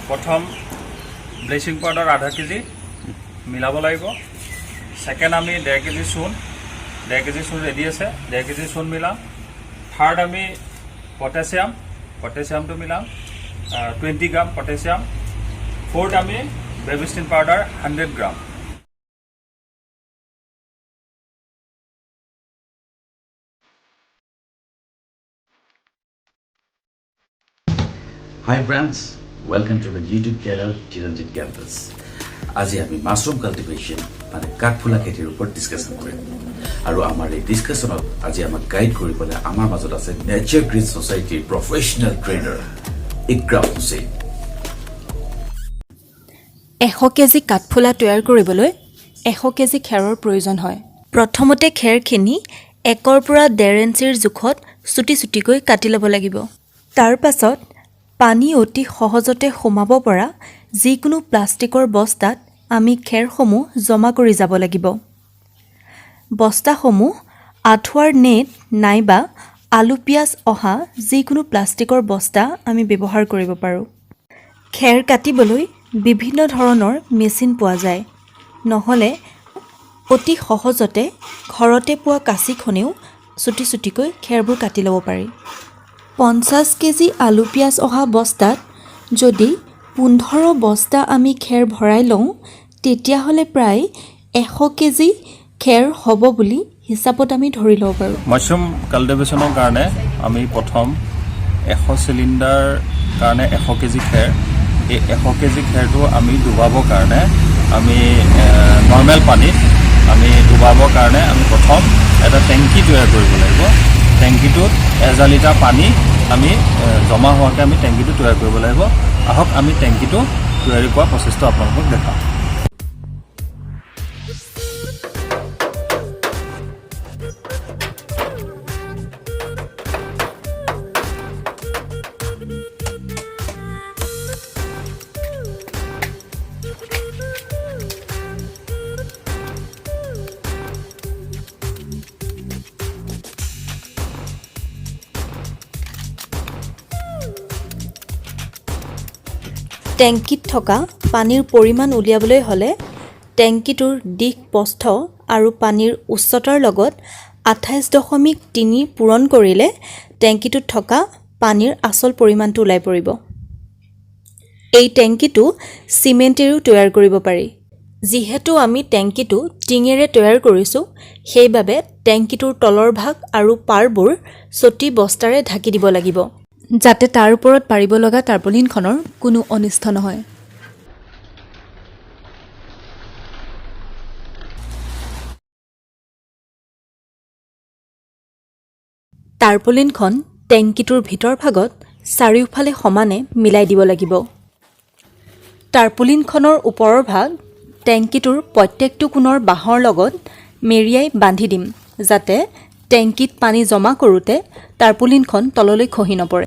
প্ৰথম bleaching powder আধা KG মিলাব লাগিব। সেকেন্ড আমি 1.5 কেজি চূণ, 1.5 কেজি চূণ ৰেডি আছে, 1.5 কেজি চূণ মিলাম। থাৰ্ড আমি পটেছিয়ামটো মিলাম 20 গ্ৰাম পটেছিয়াম। ফ'ৰ্থ আমি বেবিষ্টিন powder 100 gram. Hi friends, welcome to the YouTube channel Chiranjit Campus. আজি আমি মাশৰুম কাল্টিভেশ্যন মানে কাঠফুলা খেতিৰ ওপৰত ডিসকাশন কৰিম। আৰু আমাৰ এই ডিসকাশনত আজি আমাক গাইড কৰিবলৈ আমাৰ মাজত আছে নেচাৰ গ্ৰীণ সোসাইটিৰ professional trainer Ikram Hussain. 100 KG কাঠফুলা তৈয়াৰ কৰিবলৈ 100 কেজি খেৰৰ প্ৰয়োজন হয়। প্ৰথমতে খেৰখিনি 1 পৰা 1.5 ইঞ্চিৰ জোখত চুটি চুটিকৈ কাটি ল'ব লাগিব। তাৰ পাছত পানী অতি সহজতে সোমাব পৰা যিকোনো প্লাষ্টিকৰ বস্তাত আমি খেৰসমূহ জমা কৰি যাব লাগিব। বস্তাসমূহ আঠুৱাৰ নেট নাইবা আলু পিয়াজ অহা যিকোনো প্লাষ্টিকৰ বস্তা আমি ব্যৱহাৰ কৰিব পাৰোঁ। খেৰ কাটিবলৈ বিভিন্ন ধৰণৰ মেচিন পোৱা যায়, নহ'লে অতি সহজতে ঘৰতে পোৱা কাঁচিখনেও চুটি চুটিকৈ খেৰবোৰ কাটি ল'ব পাৰি। 50 কেজি আলু পিয়াজ অহা বস্তাত যদি 15 বস্তা আমি খেৰ ভৰাই লওঁ, তেতিয়াহ'লে প্ৰায় 100 কেজি খেৰ হ'ব বুলি হিচাপত আমি ধৰি ল'ব পাৰোঁ। মাশৰুম কাল্টিভেশ্যনৰ কাৰণে আমি প্ৰথম 100 চিলিণ্ডাৰ কাৰণে 100 কেজি খেৰ, এই 100 কেজি খেৰটো আমি ডুবাবৰ কাৰণে আমি নৰ্মেল পানীত আমি ডুবাবৰ কাৰণে আমি প্ৰথম এটা টেংকি তৈয়াৰ কৰিব লাগিব। টেংকিটোত 1000 লিটাৰ পানী আমি জমা হোৱাকৈ আমি টেংকিটো তৈয়াৰ কৰিব লাগিব। আহক আমি টেংকিটো তৈয়াৰী কৰা প্ৰচেছটো আপোনালোকক দেখাওঁ। টেংকিত থকা পানীৰ পৰিমাণ উলিয়াবলৈ হ'লে টেংকিটোৰ দিশ প্ৰস্থ আৰু পানীৰ উচ্চতাৰ লগত 28.3 পূৰণ কৰিলে টেংকিটোত থকা পানীৰ আচল পৰিমাণটো ওলাই পৰিব। এই টেংকিটো চিমেণ্টেৰেও তৈয়াৰ কৰিব পাৰি। যিহেতু আমি টেংকিটো টিঙেৰে তৈয়াৰ কৰিছোঁ, সেইবাবে টেংকিটোৰ তলৰ ভাগ আৰু পাৰবোৰ চটি বস্তাৰে ঢাকি দিব লাগিব, যাতে তাৰ ওপৰত পাৰিব লগা টাৰ্পলিনখনৰ কোনো অনিষ্ট নহয়। টাৰ্পলিনখন টেংকিটোৰ ভিতৰ ভাগত চাৰিওফালে সমানে মিলাই দিব লাগিব। টাৰ্পলিনখনৰ ওপৰৰ ভাগ টেংকিটোৰ প্ৰত্যেকটো কোণৰ বাঁহৰ লগত মেৰিয়াই বান্ধি দিম, যাতে টেংকিত পানী জমা কৰোঁতে টাৰ্পলিনখন তললৈ খহি নপৰে।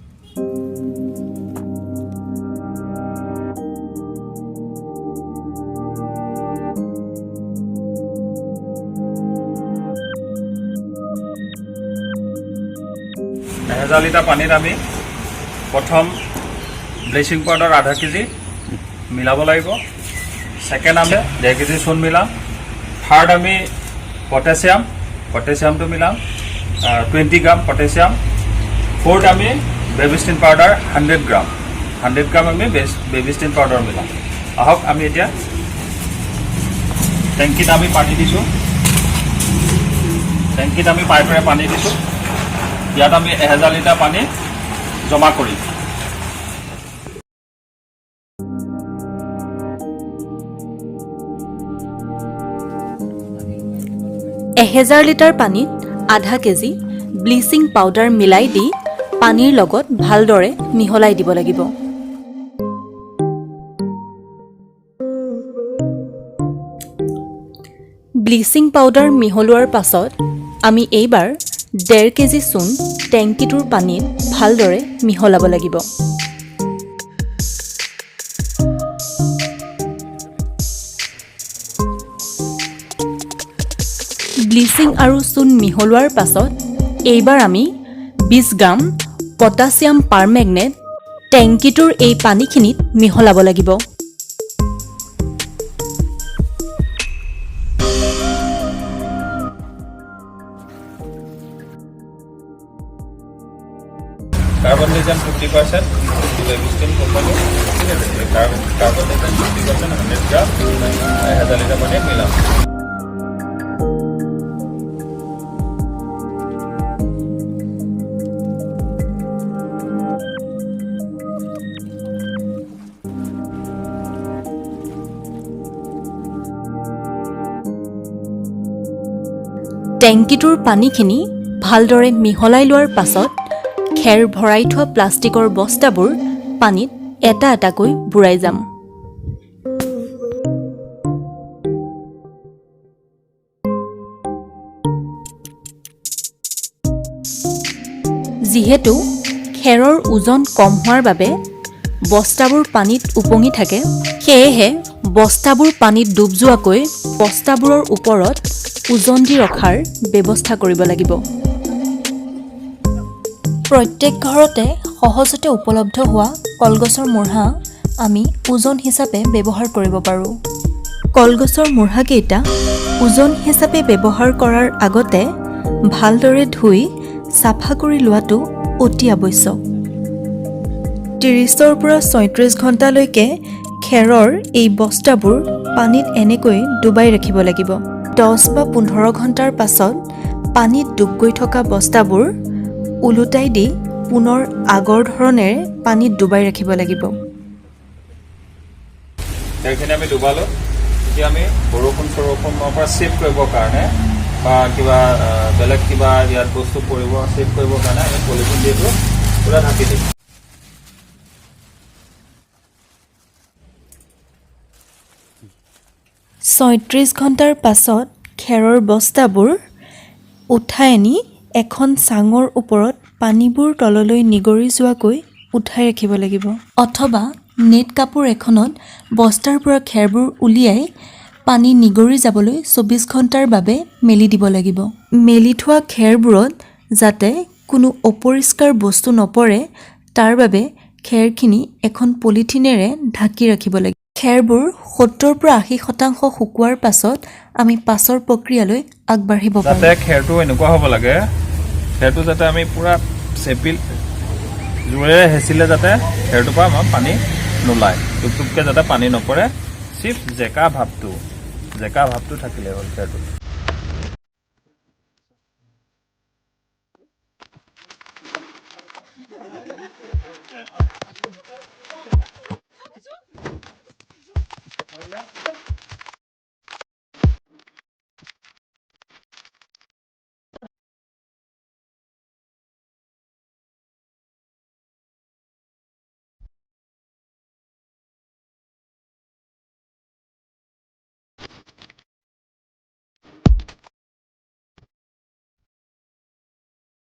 হাজাৰ লিটাৰ পানীত আমি প্ৰথম ব্লিচিং পাউডাৰ আধা কেজি মিলাব লাগিব। সেকেন্ড আমি 1.5 কেজি চূণ মিলাম। থাৰ্ড আমি পটেছিয়ামটো মিলাম 20 গ্ৰাম পটেছিয়াম। ফ'ৰ্থ আমি বেবিষ্টিন পাউডাৰ 100 গ্ৰাম আমি বেবিষ্টিন পাউডাৰ মিলাম। আহক আমি এতিয়া টেংকিত আমি পানী দিছোঁ, টেংকিত আমি পাইপেৰে পানী দিছোঁ। ইয়াত আমি 1000 লিটাৰ পানী জমা কৰিম। এহেজাৰ লিটাৰ পানীত আধা কেজি ব্লিচিং পাউডাৰ মিলাই দি পানীৰ লগত ভালদৰে মিহলাই দিব লাগিব। ব্লিচিং পাউডাৰ মিহলোৱাৰ পাছত আমি এইবাৰ 1.5 কেজি চূণ টেংকিটোৰ পানীত ভালদৰে মিহলাব লাগিব। ব্লিচিং আৰু চূণ মিহলোৱাৰ পাছত এইবাৰ আমি 20 গ্ৰাম পটাছিয়াম পাৰমেগনেট টেংকিটোৰ এই পানীখিনিত মিহলাব লাগিব। কার্বন ডিজেল 50%, লেভিস্টিন কোম্পানি, ঠিক আছে। কার্বন ডিজেল 50%, 100 গ্রাম, 1000 লিটার পানি মিলাম। টেংকিটোৰ পানীখিনি ভালদৰে মিহলাই লোৱাৰ পাছত খেৰ ভৰাই থোৱা প্লাষ্টিকৰ বস্তাবোৰ পানীত এটা এটাকৈ বুৰাই যাম। যিহেতু খেৰৰ ওজন কম হোৱাৰ বাবে বস্তাবোৰ পানীত উপঙি থাকে, সেয়েহে বস্তাবোৰ পানীত ডুব যোৱাকৈ বস্তাবোৰৰ ওপৰত ওজন দি ৰখাৰ ব্যৱস্থা কৰিব লাগিব। প্ৰত্যেক ঘৰতে সহজতে উপলব্ধ হোৱা কলগছৰ মূঢ়া আমি ওজন হিচাপে ব্যৱহাৰ কৰিব পাৰোঁ। কলগছৰ মূঢ়াকেইটা ওজন হিচাপে ব্যৱহাৰ কৰাৰ আগতে ভালদৰে ধুই চাফা কৰি লোৱাটো অতি আৱশ্যক। 30ৰ পৰা 36 ঘণ্টালৈকে খেৰৰ এই বস্তাবোৰ পানীত এনেকৈ ডুবাই ৰাখিব লাগিব। 10 বা 15 ঘণ্টাৰ পাছত পানীত ডুব গৈ থকা বস্তাবোৰ ওলোটাই দি পুনৰ আগৰ ধৰণেৰে পানীত ডুবাই ৰাখিব লাগিব। সেইখিনি আমি ডুবালো। এতিয়া আমি বৰষুণৰ পৰা ছেভ কৰিবৰ কাৰণে বা কিবা বেলেগ কিবা ইয়াত বস্তু পৰিব ছেভ কৰিবৰ কাৰণে আমি পলিথিন দি পুৰা ঢাকি দিম। 36 ঘণ্টাৰ পাছত খেৰৰ বস্তাবোৰ উঠাই আনি এখন চাঙৰ ওপৰত পানীবোৰ তললৈ নিগৰি যোৱাকৈ উঠাই ৰাখিব লাগিব, অথবা নেট কাপোৰ এখনত বস্তাৰ পৰা খেৰবোৰ উলিয়াই পানী নিগৰি যাবলৈ 24 ঘণ্টাৰ বাবে মেলি দিব লাগিব। মেলি থোৱা খেৰবোৰত যাতে কোনো অপৰিষ্কাৰ বস্তু নপৰে তাৰ বাবে খেৰখিনি এখন পলিথিনেৰে ঢাকি ৰাখিব লাগিব। খেৰবোৰ 70 পৰা 80% শুকোৱাৰ পাছত আমি পাছৰ প্ৰক্ৰিয়ালৈ আগবাঢ়িব পাৰোঁ। যাতে খেৰটো এনেকুৱা হ'ব লাগে, খেৰটো যাতে আমি পুৰা চেপি জোৰেৰে হেঁচিলে যাতে খেৰটোৰ পৰা আমাৰ পানী নোলায়, টুপটুপকৈ যাতে পানী নপৰে, চিফ জেকা ভাৱটো থাকিলে হ'ল খেৰটো।